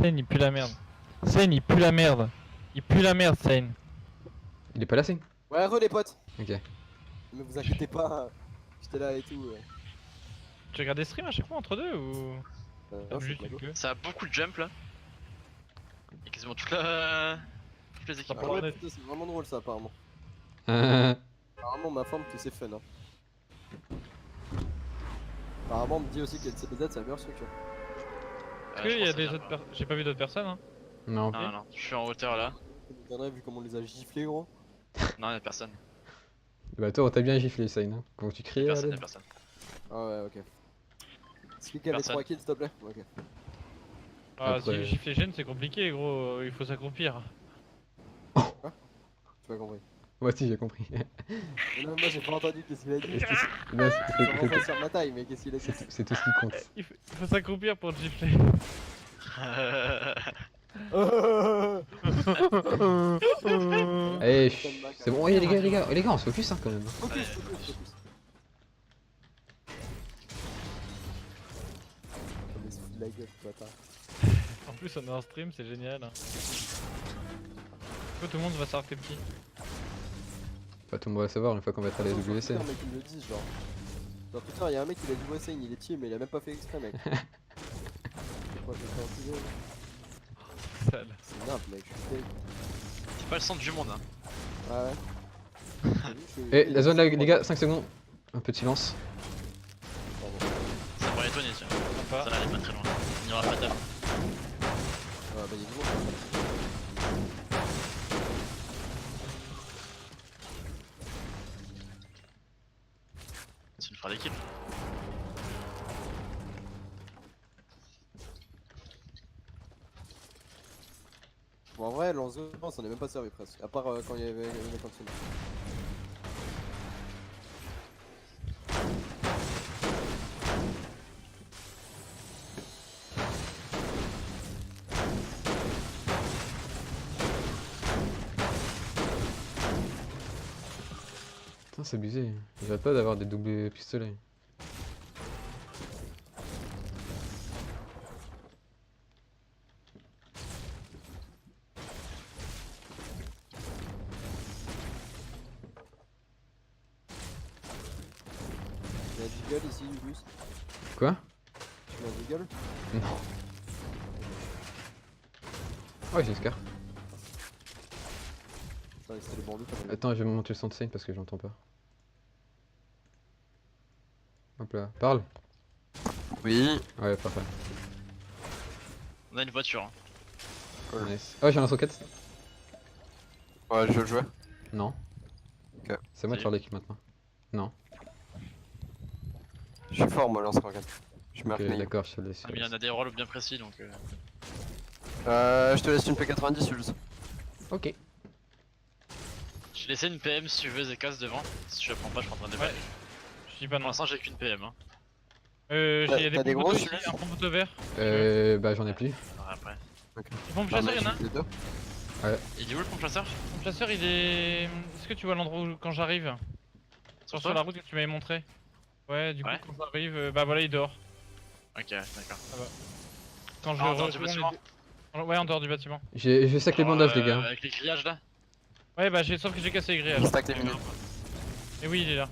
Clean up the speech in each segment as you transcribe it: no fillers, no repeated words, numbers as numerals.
Sane il pue la merde. Sane il pue la merde. Il pue la merde Sane. Il est pas là, Sane? Ouais, re les potes. Ok. Mais vous inquiétez pas, j'étais là et tout. Tu regardes des streams à chaque fois entre deux ou Non, juste c'est une queue? Ça a beaucoup de jump là. Et quasiment toutes les équipes. Ah ouais, putain, c'est vraiment drôle ça apparemment. Euh, Apparemment ma forme que c'est fun hein. Apparemment on me dit aussi que CBZ c'est la meilleure structure. Est-ce qu'il y a des autres personnes? J'ai pas vu d'autres personnes hein. Non. Non, non, je suis en hauteur là. Ça nous donnerait vu comment on les a giflés gros. Non, y'a personne. Bah, toi, on t'a bien giflé, Sane. Hein. Quand tu criais, Personne, allez. y'a personne. Ah ouais ok. Explique avec Personne. 3 kills s'il te plaît. Ok. Ah Après- si gifle les gènes c'est compliqué gros, il faut s'accroupir. Tu m'as compris. Moi aussi, j'ai compris. Mais non, moi j'ai pas entendu qu'est-ce qu'il a dit. Là, Ça m'envoie sur ma taille mais qu'est-ce qu'il a dit. c'est tout ce qui compte. Il faut s'accroupir pour te gifler. Eh, c'est bon, ouais, les gars, on se focus hein, quand même. Focus, focus. Comme il se fout de la gueule, ce bâtard. En plus on est en stream, c'est génial. Tout le monde va savoir que t'es petit. Pas tout le monde va le savoir une fois qu'on va être à la WC. Sur Twitter, mec, ils me le disent genre. Sur Twitter, y'a un mec qui a dit ouais, Sane, il est chill, mais il a même pas fait exprès, mec. C'est quoi, je vais faire un petit jeu, Sale. c'est nimp, mec, je suis fake. C'est pas le centre du monde hein. Ah ouais. Eh, la zone là, les gars, 5 secondes. Un peu de silence. Ça pourrait étonner tiens. Sympa. Ça va aller pas très loin. Il n'y aura pas d'âme. Ah bah y'a du monde. C'est une frère d'équipe. Bon, en vrai, lance de lance, on est même pas servi presque. À part quand il y avait une cantine. Putain, c'est abusé. J'arrête pas d'avoir des doubles pistolets. Y'a un Deagle ici, Ulysse. Quoi? Tu mets un Deagle? Non. Ouais, j'ai Scar. Putain, c'était le bandit. Attends, je vais monter le son de Sane parce que j'entends pas. Hop là, parle. Oui. Ouais, parfait. On a une voiture. Hein. Nice. Oh, j'ai un roquette. Ouais, je veux le jouer. Non. Ok. C'est moi de faire l'équipe maintenant. Non. Je suis fort, moi, lance rocket. Je me Ok, reconnais. d'accord, je te laisse. Mais il y en a des rôles bien précis donc. Je te laisse une P90, Jules. Ok. J'ai laissé une PM si tu veux Zekas devant. Si je la prends pas, je prendrai des Ouais. balles. Je dis pas Pour non. l'instant, j'ai qu'une PM. Hein. J'ai t'as des pompes gros, auto ici, celui-là un pompe auto vert. Bah j'en ai plus. Alors après. Le pompe chasseur y'en a un. Les deux. Il est où le pompe chasseur? Le pompe chasseur il est... Est-ce que tu vois l'endroit où quand j'arrive? Sur toi la route que tu m'avais montré. Ouais, du coup Ouais. quand j'arrive, bah voilà il dort. Ok, d'accord. Quand je Ah, en dehors du rejoins bâtiment. Ouais, en dehors du bâtiment. Je sac les bandages, les gars. Avec les grillages là. Ouais, bah sauf que j'ai cassé les Je grillages. stack les minutes. Et oui, il est là.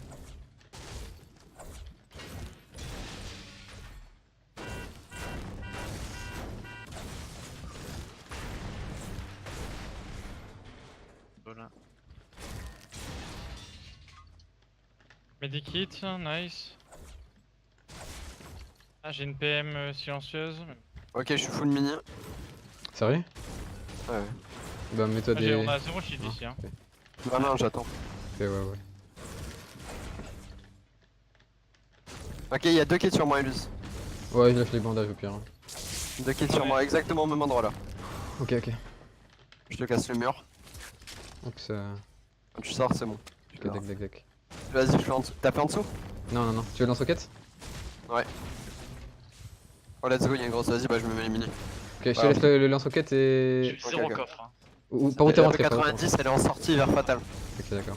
Voilà. Medikit, nice. Ah, j'ai une PM silencieuse. Ok, je suis full mini. Sérieux? Ouais. Bah mets-toi Ah, des... on a 0 shield ici. Hein. Non, non, j'attends. Ok, ouais. Ok, il y a deux quêtes sur moi, Elus. Ouais, je lâche les bandages au pire. Hein. Deux quêtes sur moi, exactement au même endroit là. Ok, ok. Je te casse le mur. Donc ça... Quand tu sors, c'est bon. Ok, dac. Vas-y, je fais en dessous. T'as fait en dessous? Non. Tu veux lance roquette? Ouais. Oh, let's go, il y a une grosse. Vas-y, bah je me mets les mini. Ok, je te laisse le lance roquette J'ai et... eu 0 ok. coffre. Hein. Ou par où t'es La rentré? 90, elle est en sortie vers Fatal. Ok, d'accord.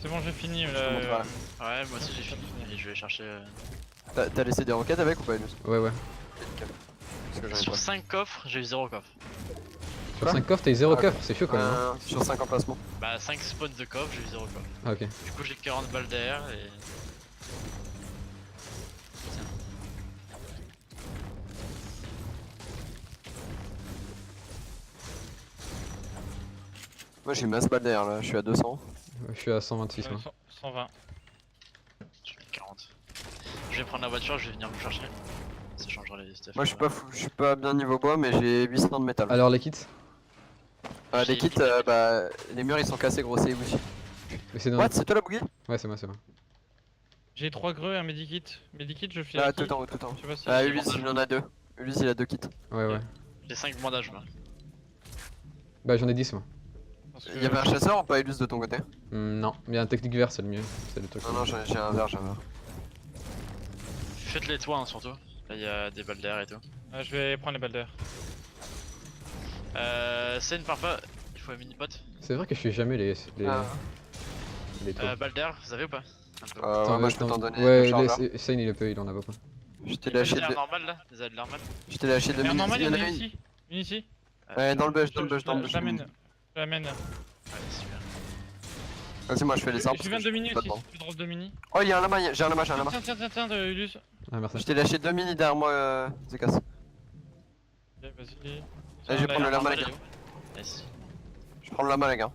C'est bon, j'ai fini. te montre là. Ouais, moi aussi j'ai fini. Et je vais chercher. T'as laissé des roquettes avec ou pas, Elus? Ouais. Parce que j'en ai Sur pas. 5 coffres, j'ai eu 0 coffre. Sur 5 coffres, t'as eu 0 Ah, coffre, c'est chaud quand même. Hein. Sur 5 emplacements. Bah 5 spawns de coffre, j'ai eu 0 coffre. Ah, ok. Du coup j'ai 40 balles derrière et... Tiens. Moi j'ai masse balle derrière là, je suis à 200. Je suis à 126 moi. 120. J'ai 40. Je vais prendre la voiture, je vais venir vous chercher. Ça changera les stuff. Moi je suis pas bien niveau bois mais j'ai 800 de métal. Alors les kits Les kits, bah les murs ils sont cassés gros, c'est aussi. Mais c'est dans... What, c'est toi la bougie? Ouais c'est moi, c'est moi. J'ai 3 greux et un medikit. Medikit, je file Ah à qui tout en haut, tout en haut. Je sais pas si. Ah c'est Ulysse bon, il en a 2. Ulysse il a 2 kits. Ouais ouais. J'ai 5 bandages moi. Bah j'en ai 10 moi. parce Il y avait un chasseur ou pas Ulysse de ton côté? Non, mais un technique vert c'est le mieux. C'est le truc. Non non j'ai un verre, j'ai un verre. Faites-les toi hein, surtout. Là il y a des balles d'air et tout. Je vais prendre les balles d'air. C'est une pas. Il faut un mini pot. C'est vrai que je fais jamais les Ah. tours. Balles d'air, vous avez ou pas? Un peu. Ouais, moi je peux t'en donner Ouais, deux chargeurs. Sane il le peut, il en a pas. Je t'ai Des lâché balles d'air deux. normales là? Des balles normales? Je t'ai lâché deux L'air mini. normal, il y en a une. ici. Une ici. Ouais, dans le bush, dans le Je bush, dans le bush. je l'amène. Je l'amène. Ouais, super. Vas-y, moi je fais les arbres. Je viens de mini pas aussi. devant. Tu drop de mini. Oh, il y a un lama, j'ai un lama, j'ai un lama. Tiens, Ulus. Ah merci. Je t'ai lâché 2 mini derrière moi, Zekas. Ok, vas-y. Allez, je vais prendre le lama, les gars. Nice. Je prends le lama, les gars.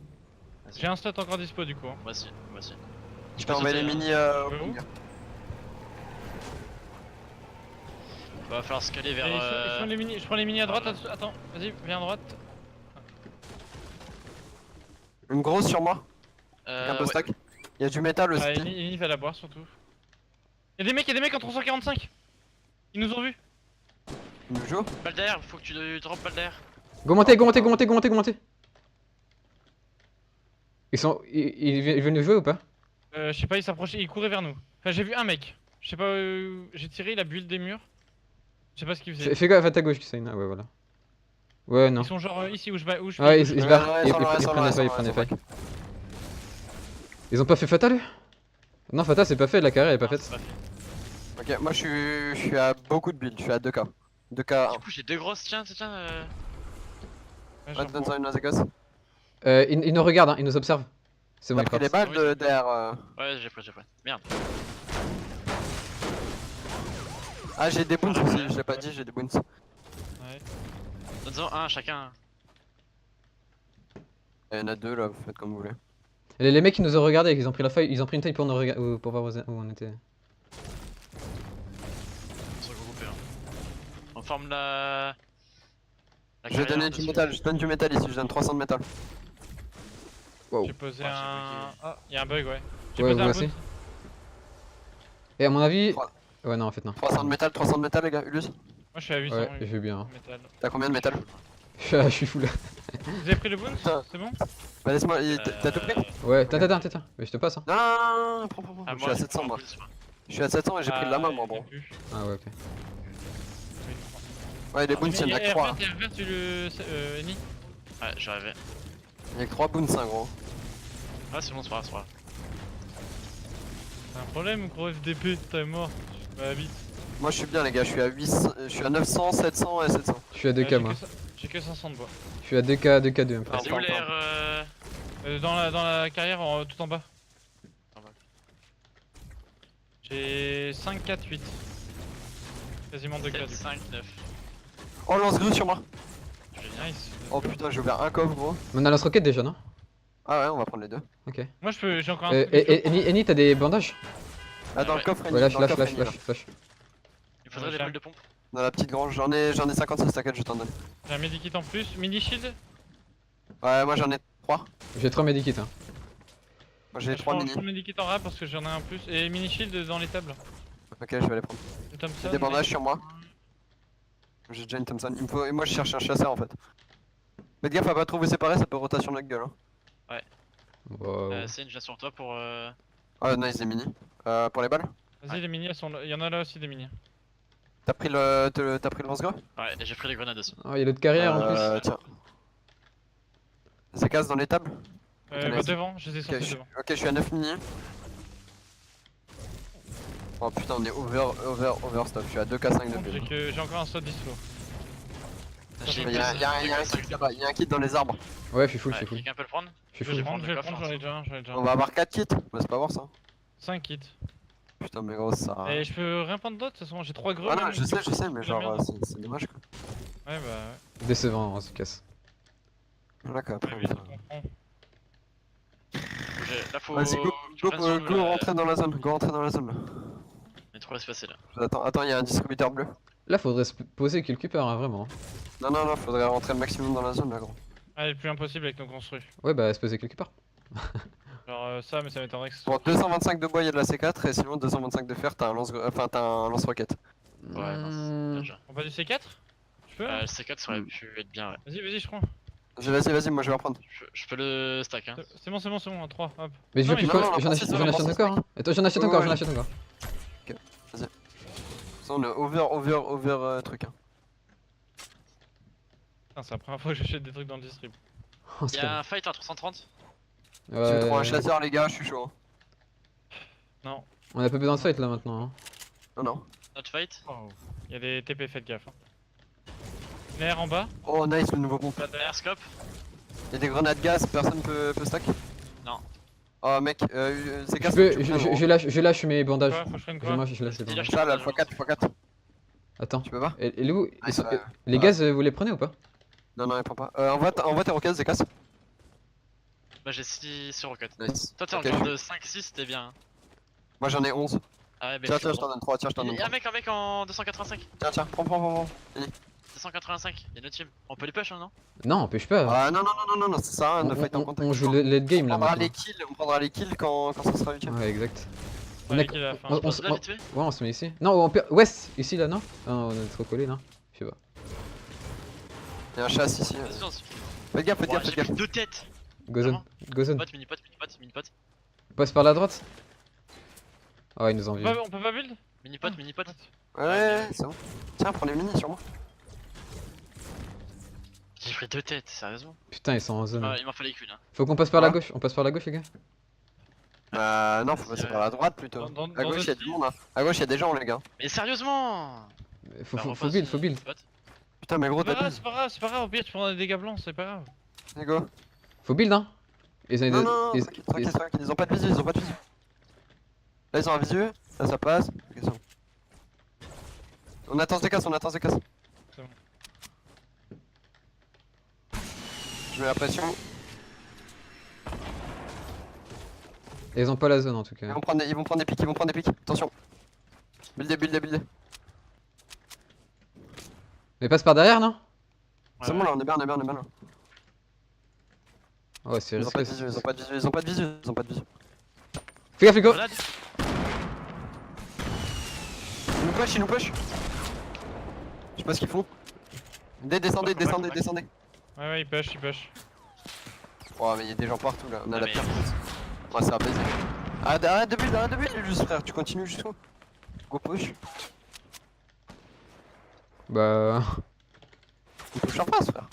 J'ai un slot encore dispo du coup. Moi aussi, moi aussi. Je t'ai envoyé les sauter, mini au Où? ping. Va falloir scaler Et vers. ils sont les mini. Je prends les mini à droite. Attends, vas-y, viens à droite. Une grosse sur moi, avec un peu ouais. stack. Il y a du métal aussi. Ah, Eni va la boire surtout. Y'a des mecs en 345. Ils nous ont vus. Il nous joue. Balle d'air, faut que tu droppes balle d'air. Go monter. Ils veulent nous jouer ou pas? Je sais pas, ils s'approchaient, ils couraient vers nous. Enfin, j'ai vu un mec. Je sais pas, j'ai tiré, il a build des murs. Je sais pas ce qu'il faisait. Fais gaffe à ta gauche, Sane. Ah ouais, voilà. Ouais, non. Ils sont genre ici où je vais. Ah, ils se barrent. Ouais, Ils sans le reste, sans le prennent reste, les failles, ils sans prennent le les reste, failles. Ils ont pas fait Fatal? Non, Fatal c'est pas fait, la carrière elle est pas Non, faite. c'est pas fait. Ok, moi je suis à beaucoup de builds, je suis à 2k. 2k. Du coup, j'ai 2 grosses, tiens. Ouais, Ouais, donne-en une à Zekas. Ils nous regardent, hein, ils nous observent. C'est bon, T'as ils pris les partent. balles d'air. Ouais, j'ai pris. Merde. Ah, j'ai des boons aussi, je l'ai pas dit, j'ai des boons. Ouais. Donne-en un chacun. Il y en a 2 là, vous faites comme vous voulez. Les mecs ils nous ont regardé, ils ont pris la feuille, ils ont pris une taille pour nous regarder, pour voir où on était. On se regrouper. Hein. On forme la. Je vais donner du métal, je donne du métal ici, je donne 300 de métal. Wow. J'ai posé Ouais, un. j'ai Ah, y'a un bug, ouais. J'ai Ouais, posé vous un aussi. boot. Et à mon avis. Trois. Ouais, non, en fait, non. 300 de métal les gars, Ulus. Moi je suis à 800. Ouais, oui. je vais bien. hein. Métal. T'as combien de métal? Je suis full. Vous avez pris le boon? Putain. C'est bon? Bah laisse-moi, t'as tout pris? Ouais, t'as. Mais je te passe, hein. Non, prends. Ah, Je suis à 700 moi. Je suis à 700 et j'ai pris le lama moi, bon. Ah ouais, ok. Ouais, les boons, il y en a que 3. Et revers, tu le. Eni? Ouais, j'ai rêvé. Il y a que 3 boons, gros. Ah, c'est bon, c'est pas grave. T'as un problème ou gros FDP? T'es mort. Bah vite. Moi je suis bien les gars, je suis à 800, je suis à 900, 700 et 700. Je suis à 2k moi. J'ai que 500 de bois. Je suis à 2k2 un peu. Ah, C'est où l'air Dans la carrière, tout en bas. En bas. J'ai 5, 4, 8. Quasiment 2 k 7, du coup. 5, 9. Oh, lance-grue sur moi. Nice. Oh putain, j'ai ouvert un coffre gros. Mais on a lance-roquette déjà, non? Ah ouais, on va prendre les deux. Ok. Moi j'ai encore un. Eni, t'as des bandages? Ah, dans Ouais. le coffre, Ouais, Eni, lâche, dans le lâche, coffre, lâche, Eni, là. lâche. Il faudrait des j'ai- balles de pompe. Dans la petite grange, j'en ai 56 t'inquiète, je t'en donne. J'ai un medikit en plus. Mini shield. Ouais, moi j'en ai 3. J'ai 3 medikits, hein. Moi j'ai Je 3 prends mini. le medikit en rap parce que j'en ai un plus. Et mini shield dans les tables. Ok, je vais les prendre. Le Thompson. J'ai des bandages sur moi. J'ai déjà une Thompson. Il me faut... Et moi je cherche un chasseur en fait. Faites gaffe à pas trop vous séparer, ça peut rotation de la gueule. Hein. Wow. C'est une sur toi pour. Oh nice, des mini. Pour les balles. Vas-y, les mini, elles sont là. Il y en a là aussi des mini. T'as pris le lance-grenade? Ouais, et j'ai pris les grenades aussi. Oh, il y a l'autre carrière en plus. Tiens. C'est casse dans les tables? Bah devant, je les ai Ok, sortis devant. ok, je suis à 9 mini. Oh putain, on est overstuff, je suis à 2k5 de build. J'ai encore un slot dispo. J'ai Il y a un kit là-bas, il y a un kit dans les arbres. Ouais, je suis full, je Ouais, suis full. quelqu'un peut le prendre? Je suis Je vais full. le prendre, je vais le coffre, prendre, j'en ai déjà un, j'en ai déjà On un. va avoir 4 kits, bah c'est pas voir ça. 5 kits. Putain, mais gros, ça. Et je peux rien prendre d'autre, de toute façon, j'ai 3 greux. Ah non, même. je sais, mais La genre, merde. c'est dommage quoi. Ouais, bah ouais. Décevant, on se casse. Voilà quoi, après. Ouais, mais je comprends. Là faut. Vas-y, go, je reste sur le- rentrer dans la zone, go rentrer dans la zone là. On est trop espacé là. Attends, il y a un distributeur bleu. Là, faudrait se poser quelque part, hein, vraiment. Non, faudrait rentrer le maximum dans la zone là, gros. Ah, le plus impossible avec nos construits. Ouais, bah, se poser quelque part. Genre ça, mais ça m'étonnerait que ce Pour 225 de bois, il y a de la C4, et sinon 225 de fer, t'as un lance-roquette. Ouais, non, c'est déjà. On va du C4? Je peux? Le C4 ça aurait pu être bien, ouais. Vas-y, je prends. Vas-y, moi je vais reprendre. Je peux le stack, hein. C'est bon, à 3, hop. Mais je Non, veux plus mais quoi, non, j'en non, achète non, j'en non, achète non, encore. Hein. Attends, j'en achète Ouais, encore, ouais. j'en achète encore. On est over truc. Hein. Putain, c'est la première fois que j'achète des trucs dans le distrib. Oh, c'est Y'a un fight à 330. Si vous trouvez un ouais. chasseur, les gars, je suis chaud. Hein. Non. On a pas besoin de fight là maintenant. Hein. Non. Notre fight. Oh. Il y a des TP, faites gaffe. Hein. Une air en bas. Oh, nice, le nouveau pompe. Pas d'air. Airscope. Il y a des grenades gaz, personne peut stack. Non. Oh, mec, c'est casse. Je lâche mes bandages. Quoi? Faut que je prenne Je quoi? lâche les Vas-y, bandages. lâche. Ça, là, x4. Attends. Tu peux pas Et les où Ah, ça- Les gaz, vous les prenez ou pas? Non, il prend pas. Envoie tes roquettes, c'est casse. Bah j'ai 6 sur rocket. Nice. Toi t'es en Ok, genre je- de 5-6, t'es bien. Hein. Moi j'en ai 11. Ah ouais, bah Tiens, je t'en donne 3, tiens, je t'en donne Y'a 3. un mec en 285. Tiens, prends. 285, y'a notre team. On peut les push hein, non? Non, empêche pas. Ah, non, c'est ça, de fight en contact. On joue le late game là On prendra maintenant. les kills quand ça sera utile. Ouais, exact. Ouais, On a- qui est à la fin. on- On se on- là vite fait? Ouais, on se met ici. Non, ouest, ici là, non? Non, on est trop collé là. Je sais pas. Il y a un chasse ici. Vas-y, on se Faites gaffe, Ouah, j'ai pris 2 têtes! Gozone, Gozone. Mini-pot. Passe par la droite. Oh, ils nous On envient. peut pas build? Mini-pot. Ouais, c'est bon. Tiens, prends les minis sur moi. J'ai pris 2 têtes, sérieusement? Putain, ils sont en zone. Il m'en fallait qu'une. Hein. Faut qu'on passe par la Ah. gauche. On passe par la gauche, les gars. Bah, non, faut passer Ouais. par la droite plutôt. Dans À gauche, il y a notre du monde. Hein. À gauche, il y a des gens, les gars. Mais sérieusement! Faut Bah, faut build, faut build. mini-pot. Putain, mais gros, C'est pas grave, t'abuses. c'est pas grave, au pire tu prends des dégâts blancs, c'est pas grave. Let's go. Faut build, hein. Non, tranquille, ils ont pas de visu, Là, ils ont un visu. Là, ça passe. Ok, c'est bon. On attend ces casses. C'est bon. Je mets la pression. Ils ont pas la zone en tout Ils cas. vont prendre des pics, Attention. Buildez. Mais passe par derrière, non? C'est bon, là, on est bien là. Ouais, c'est Ils ont pas risqué. de visu, ils ont pas de visu. Fais gaffe, Hugo. Grenade. Ils nous push. Je sais pas ce qu'ils font. Descendez. Ouais, il push. Oh, mais il y a des gens partout là, on a Ah, la mais- pire. Ouais, ça va baiser. Arrête de build, juste frère, tu continues jusqu'où? Go push. Bah. Il push en face, frère.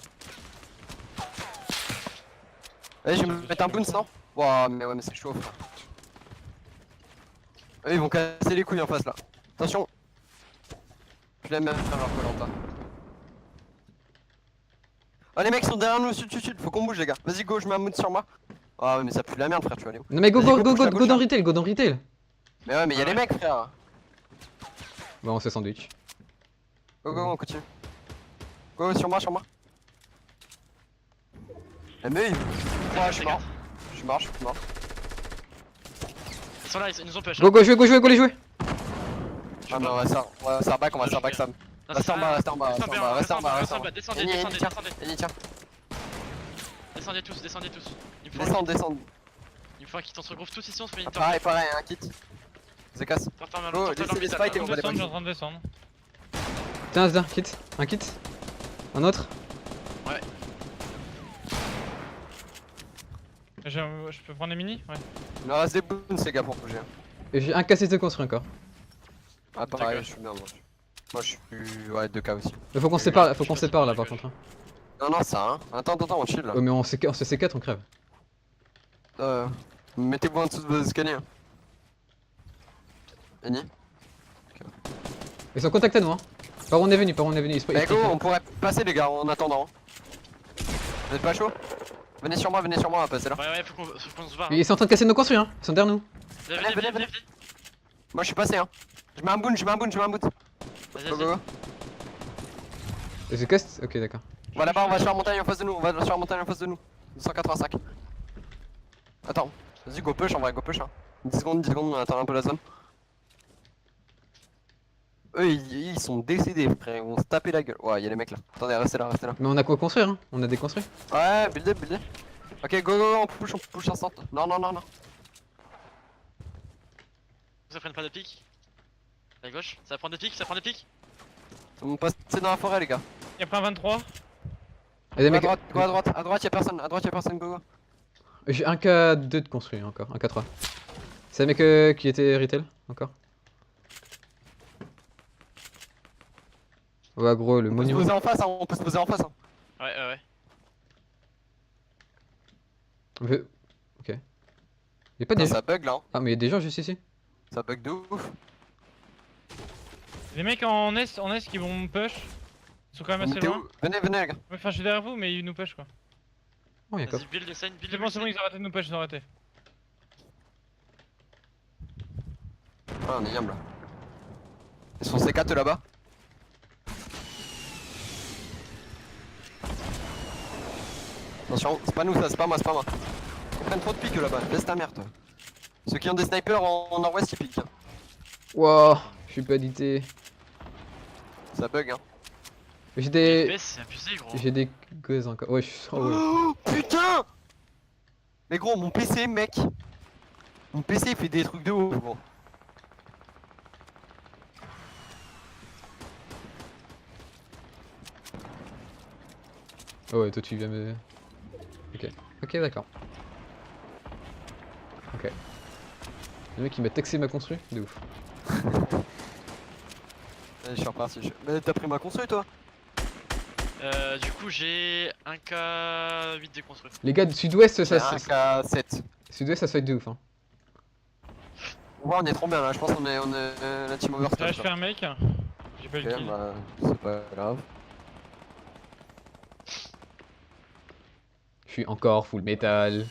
Allez, je vais me mettre un bounce, non? Wow, mais ouais, mais c'est chaud, frère. Eux, ils vont casser les couilles en face là. Attention. Je l'aime même faire leur Koh-Lanta. Ah, les mecs sont derrière nous, sud, faut qu'on bouge, les gars. Vas-y, go, je mets un mood sur moi. Ah, ouais, mais ça pue la merde, frère, tu vas aller où? Non, mais go Vas-y, push la dans gauche, retail, go dans retail. Mais ouais, mais y'a les mecs, frère. Bah, on se sandwich. Go, on continue. Go, sur moi. Eh, mais ouais, je suis mort. Ils sont là, ils nous ont push. Go les jouer. Ah, mais on va faire back, Sam. Non, Reste en bas, reste en bas. Descendez. Eni, tiens. Descendez tous. Il me faut Descends. Il me faut un kit, on se regroupe tous ici, on se fait une Pareil, un kit. Se casse. Go, laissez les spikes et on va les Je suis en back. train de descendre. Tiens, Asda, un kit. Un autre. Je peux prendre les mini? Ouais. Il me reste des boons, les gars, pour bouger. Et j'ai un cassette de construit encore. Ah, pareil, je suis bien, moi je suis. Ouais, 2K aussi. Mais faut qu'on se sépare là par contre. Hein. Non, ça, hein. Attends, on chill là. Oh, mais on se C4, on crève. Mettez-vous en dessous de vos escaliers. Eni. Ils sont contactés à nous, hein. Par où on est venu, Bah go, on pourrait passer les gars en attendant. Vous êtes pas chaud? Venez sur moi, on va passer là. Ouais, faut qu'on se barre. Ils sont en train de casser nos construits, hein. Ils sont derrière nous. Venez. Moi je suis passé hein. Je mets un boot. Vas-y, Go go go. Et c'est cast. Ok, d'accord. On va là-bas, on va sur la montagne en face de nous. 285. Attends, vas-y go push en vrai, go push hein. 10 secondes, on attend un peu la zone. Eux ils sont décédés frère, ils vont se taper la gueule. Ouais, y'a les mecs là. Attendez, restez là. Mais on a quoi construire, hein. On a déconstruit. Ouais, build up. Ok, go, on push instant. Non. Ça prenne pas de pique. À gauche, ça prend des piques. On passe dans la forêt les gars. Il y a un 23. Et des Go mecs. à droite y'a personne, go. J'ai un K2 de construit encore, un K3. C'est un mec qui était retail encore. Ouais gros, le On peut se monument. poser en face hein, Ouais. Ok. Y'a pas des gens. Ça bug là hein. Ah mais y'a des gens juste ici. Ça bug de ouf. Les mecs en est qui vont me push. Ils sont quand même assez T'es loin. où? Venez les gars. Ouais, enfin, je suis derrière vous, mais ils nous push quoi. Oh y'a quoi. Vas-y, build le sign, build C'est bon, ils ont arrêté de nous push, ils ont arrêté. Ah on est yam là. Ils sont C4 là-bas. Attention, c'est pas nous ça, c'est pas moi. Ils prennent trop de piques là-bas, laisse ta mère toi. Ceux qui ont des snipers en nord-ouest ils piquent. Wow, je suis pas édité. Ça bug hein. J'ai des. FPS, c'est abusé, gros. J'ai des gosses encore. Ouais, je suis. Oh, ouais. Oh putain. Mais gros, mon PC mec. Mon PC il fait des trucs de ouf gros. Oh ouais, toi tu viens me. Ok, d'accord. Ok. Le mec il m'a taxé ma construit, de ouf. Allez, je suis reparti. Mais t'as pris ma construit toi? Du coup, j'ai un K8 déconstruit. Les gars du sud-ouest, ça. J'ai un K7. Sud-ouest, ça se fait de ouf, hein. Ouais, on est trop bien là, je pense qu'on est la team over. Là, je fais un mec. J'ai pas eu le Ok, kill. bah, c'est pas grave. Je suis encore full métal.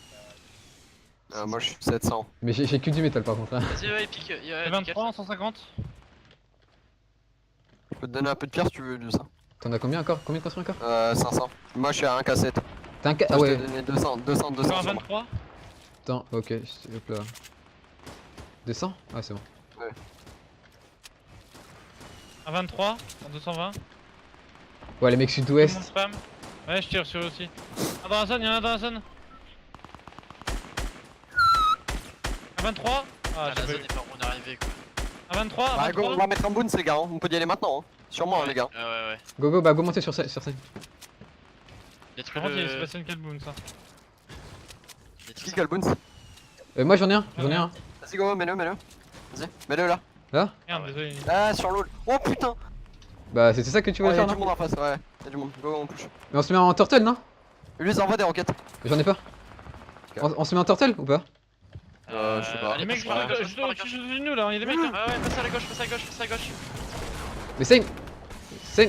Moi je suis 700. Mais j'ai que du métal par contre, hein. Vas-y, ouais, il pique. Il y a 23 en 150. Je peux te donner un peu de pierre si tu veux de ça. T'en as combien encore? Combien de construits encore? 500. Moi je suis à 1 K7. T'as un K. Ah Je ouais. t'ai donné 200 Encore un sur moi. 23. Attends, ok, hop là. 200? Ah, c'est bon. Un 23. En 220. Ouais, les mecs Tout le sud-ouest. monde spam. Ouais, je tire sur eux aussi. Ah, dans la zone, y'en a un dans la zone. Un 23. Ah, la j'ai pas zone eu. est pas où on est arrivé, quoi. Un 23, un Bah, go, on 23. va mettre un boon les gars, hein. On peut y aller maintenant. Hein. Sur moi, hein, les gars. Ouais. Go, bah, go monter sur scène. Détruis Par contre, il y a le. Sébastien Calboon, ça. Qui quel boon? Moi j'en ai un, Vas-y, go, mets-le. Vas-y, mets-le là. Là? Merde, ouais. désolé. Ah, sur l'eau. Oh putain! Bah, c'était ça que tu Ouais, voulais y'a faire, du non? monde en face, ouais. Y'a du monde. Go, on push. Mais on se met en turtle, non? Lui, ils envoient des roquettes. J'en ai pas. On se met en turtle ou pas? Je sais pas. Les mecs, juste au-dessus de nous là, il y a des mecs là. Ah ouais, passe à la gauche, passe à gauche. Mais Sane,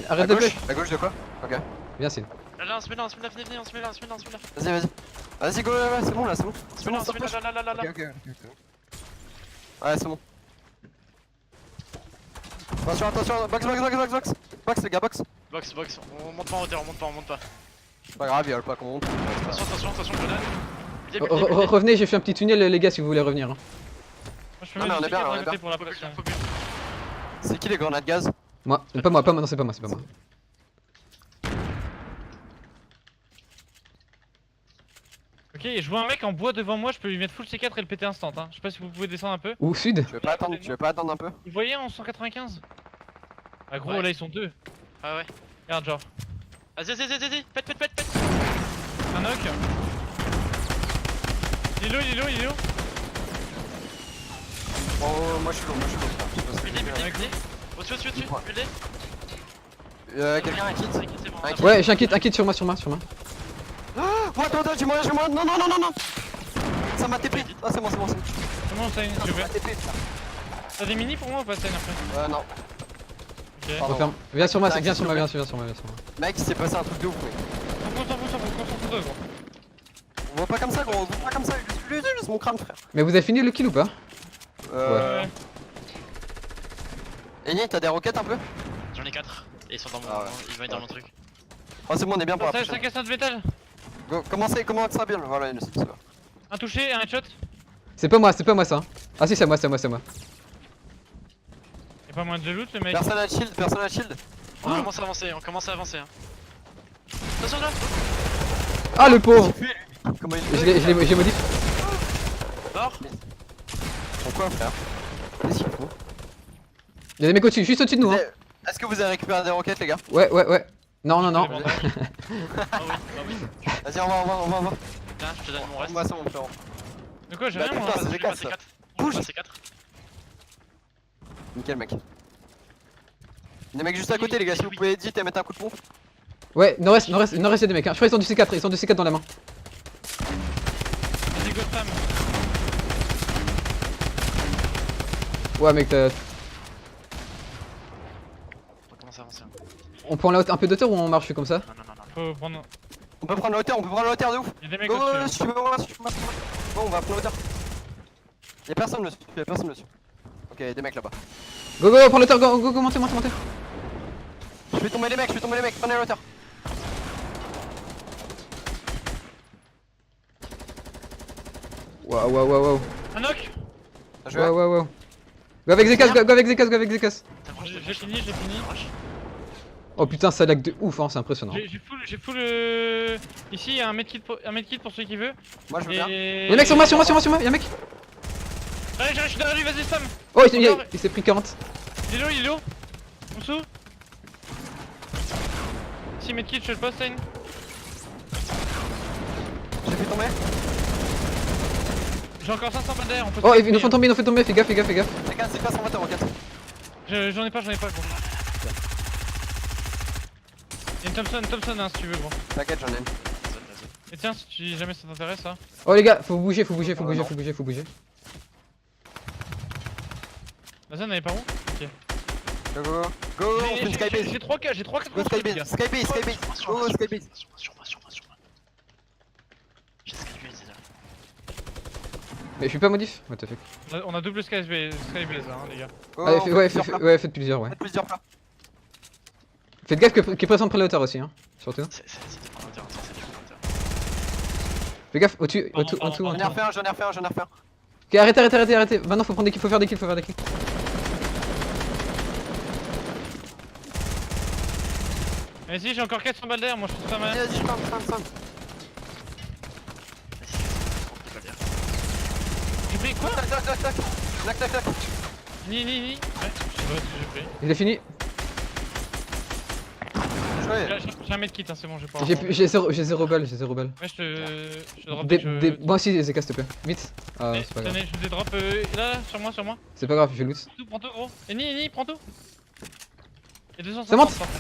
arrête de flash. À gauche de quoi? Ok. Viens, Sane. Là, on se met là, venez, on se met là. Vas-y. Vas-y, go, là, c'est bon là, c'est bon. On se met là. Ok. Ouais, c'est bon. Attention, box les gars, box. Box, on monte pas en hauteur, on monte pas. C'est pas grave, y'a pas qu'on monte. Attention, grenade. Revenez, j'ai fait un petit tunnel, les gars, si vous voulez revenir. Hein. Moi je peux Non, mettre mais on des est bien, tickets on à est côté bien. pour la pression. C'est qui les grenades gaz? Moi, pas moi, non, c'est pas moi. Ok, je vois un mec en bois devant moi, je peux lui mettre full C4 et le péter instant. Hein. Je sais pas si vous pouvez descendre un peu. Ou sud? Tu veux pas attendre un peu? Vous voyez en 195? Ah gros, Ouais. là ils sont deux. Ah ouais. Regarde, genre. Vas-y, pète. Un knock. Il est où? Oh, moi je suis lourd. Buildé. Au-dessus, buildé. Quelqu'un a un kit? C'est bon. Un kit. Ouais, j'ai un kit sur moi. Oh, attends, j'ai moi. Non. Ça m'a TP. Ah, c'est bon. Comment ça, Ça je m'a vais. TP. T'as des mini pour moi ou pas, Sane après? Non. Ok. Pardon. Referme. Viens sur moi, Direct, viens sur moi, s'il viens te sur moi, viens sur moi. Mec, il s'est passé un truc de ouf, mec. S'en fout, gros. On voit pas comme ça, gros, on voit pas comme ça. Juste mon crâne, frère. Mais vous avez fini le kill ou pas? Ouais. Eni, t'as des roquettes un peu? J'en ai 4. Et ils sont dans mon. Ah ouais. Ils vont être dans mon truc. Oh, c'est bon, on est bien pour la Ça prochaine. casse notre métal. Go, commencez ça bien, voilà, c'est ça. Un touché, un headshot. C'est pas moi ça. Ah si, c'est moi. Y'a pas moins de loot le mec. Personne à shield. On commence à avancer. Hein. Attention là. Ah le pauvre. Comment il J'ai modif. Mort. Pourquoi, frère? Qu'est-ce qu'il faut? Y'a des mecs au-dessus, juste au-dessus de nous hein. Est-ce que vous avez récupéré des roquettes, les gars? Ouais. Non. Ah oui. Vas-y, on va. Tiens, je te donne mon reste. Moi, c'est mon frérot. De quoi j'ai Bah, rien moi. putain, c'est Je vais passer G4. 4. Bouge. Passer 4. Nickel, mec. Des mecs juste à côté, les gars, si vous pouvez edit et mettre un coup de pompe. Ouais, il en reste y'a des mecs hein. Je crois qu'ils sont du C4 dans la main. Vas-y, Gotham. Ouais mec, On commence à avancer. on prend un peu d'auteur ou on marche comme ça? Non. Faut prendre. On peut prendre la hauteur de ouf. Y'a des mecs Go, au-dessus. si tu veux voir, Bon, on va prendre la hauteur. Y'a personne dessus. Ok, y'a des mecs là-bas. Go, prends l'auteur, go, montez. Je fais tomber les mecs, prenez la hauteur. Waouh. Un knock. Bien joué. Wow. Go avec Zekas. J'ai fini. Oh putain, ça lag de ouf, hein, c'est impressionnant. J'ai full Ici y'a un medkit pour celui qui veut. Moi, je veux bien. Y'a mec sur moi, y'a mec. Allez, je suis derrière lui, vas-y Sam. Oh, il s'est pris 40. Il est low. En dessous. Si medkit, je le poste, Sane. J'ai fait tomber. J'ai encore 500 balles derrière, on peut Oh, se ils nous font tomber, fais gaffe. Les gars, c'est pas 120 roquettes. J'en ai pas gros. Y'a une Thompson hein, si tu veux gros. T'inquiète, j'en ai une. Et tiens, si jamais ça t'intéresse ça. Oh les gars, faut bouger. La zone elle est par où? Ok. Go, on fait une skybase. J'ai 3 4 Go skybase. Skybase. Go skybase. Sur moi. J'ai skybase déjà. Mais je suis pas modif. What the fuck. On a double skybase hein les gars. Go, Allez, on fait plusieurs plats. ouais, faites plusieurs, ouais. Faites plusieurs plats. Faites gaffe qu'ils prennent près la hauteur aussi, hein. Surtout. C'est pas intéressant, c'est du hauteur. Fais gaffe, au-dessus, en Pardon. dessous. J'en ai refait un. Ok, arrêtez. Maintenant, faut prendre des kills, faut faire des kills. Vas-y, j'ai encore 400 balles derrière, moi je trouve ça mal. Vas-y, je ferme. J'ai pris quoi? Tac. Ni. Ouais, je sais pas ce que j'ai pris. Il est fini. Joué. J'ai un medkit, hein, c'est bon, j'ai pas. J'ai 0 balles. Ouais, je te drop. Moi aussi, Zekas, s'il te plaît. Vite. Ah, Eh, c'est pas grave. tenez, je te drop là, sur moi. C'est pas grave, je loot. Prends tout gros. Et Ni, prends tout. Y'a 250. Ça monte. par contre.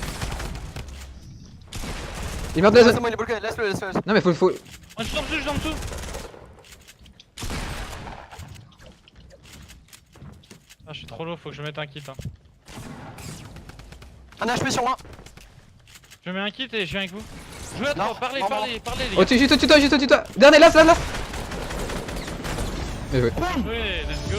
Il meurt de la C'est zone. bon, il est bloqué, laisse-le. Non, mais faut. Oh, je suis en dessous. Ah, je suis trop low, faut que je mette un kit. Hein. Un HP sur moi. Je mets un kit et je viens avec vous. Jouez à Non, 3, parlez non, les gars. Au-dessus, juste au-dessus de toi. Dernier, là. Jouez, let's go.